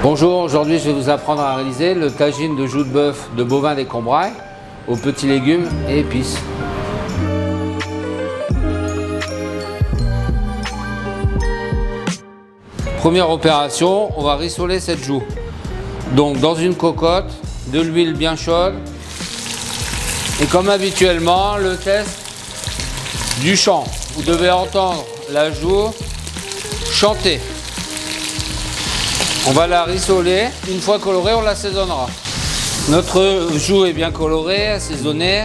Bonjour, aujourd'hui je vais vous apprendre à réaliser le tagine de joues de bœuf de bovin des Combrailles aux petits légumes et épices. Première opération, on va rissoler cette joue. Donc dans une cocotte, de l'huile bien chaude et comme habituellement le test du chant. Vous devez entendre la joue chanter. On va la rissoler. Une fois colorée, on l'assaisonnera. Notre joue est bien colorée, assaisonnée.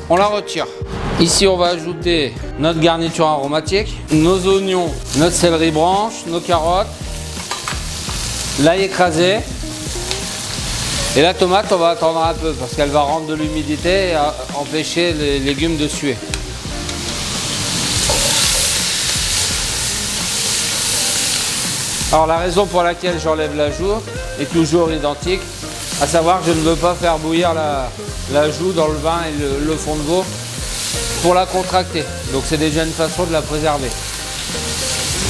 On la retire. Ici, on va ajouter notre garniture aromatique, nos oignons, notre céleri branche, nos carottes, l'ail écrasé. Et la tomate, on va attendre un peu parce qu'elle va rendre de l'humidité et empêcher les légumes de suer. Alors la raison pour laquelle j'enlève la joue est toujours identique, à savoir que je ne veux pas faire bouillir la joue dans le vin et le fond de veau pour la contracter. Donc c'est déjà une façon de la préserver.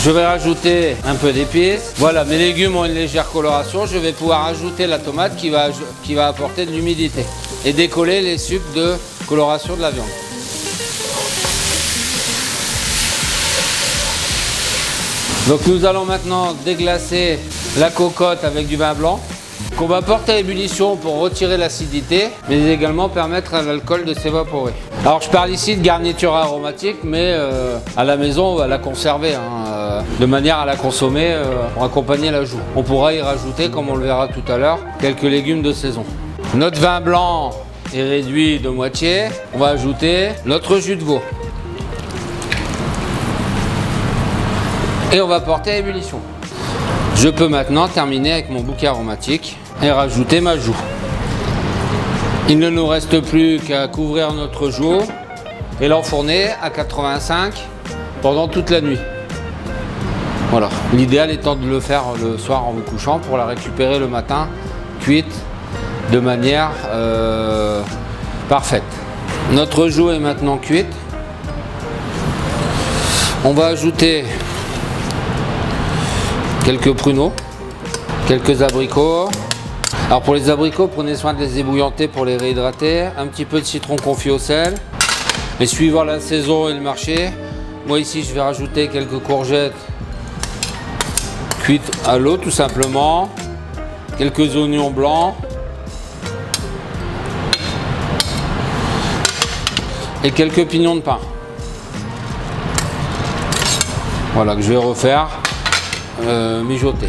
Je vais rajouter un peu d'épices. Voilà, mes légumes ont une légère coloration. Je vais pouvoir ajouter la tomate qui va apporter de l'humidité et décoller les sucs de coloration de la viande. Donc nous allons maintenant déglacer la cocotte avec du vin blanc qu'on va porter à ébullition pour retirer l'acidité, mais également permettre à l'alcool de s'évaporer. Alors je parle ici de garniture aromatique, mais à la maison on va la conserver de manière à la consommer pour accompagner la joue. On pourra y rajouter, comme on le verra tout à l'heure, quelques légumes de saison. Notre vin blanc est réduit de moitié. On va ajouter notre jus de veau. Et on va porter à ébullition. Je peux maintenant terminer avec mon bouquet aromatique et rajouter ma joue. Il ne nous reste plus qu'à couvrir notre joue et l'enfourner à 85 pendant toute la nuit. Voilà. L'idéal étant de le faire le soir en vous couchant pour la récupérer le matin cuite de manière parfaite. Notre joue est maintenant cuite. On va ajouter quelques pruneaux, quelques abricots. Alors pour les abricots, prenez soin de les ébouillanter pour les réhydrater. Un petit peu de citron confit au sel. Et suivant la saison et le marché, moi ici je vais rajouter quelques courgettes cuites à l'eau tout simplement. Quelques oignons blancs. Et quelques pignons de pain. Voilà que je vais refaire mijoter.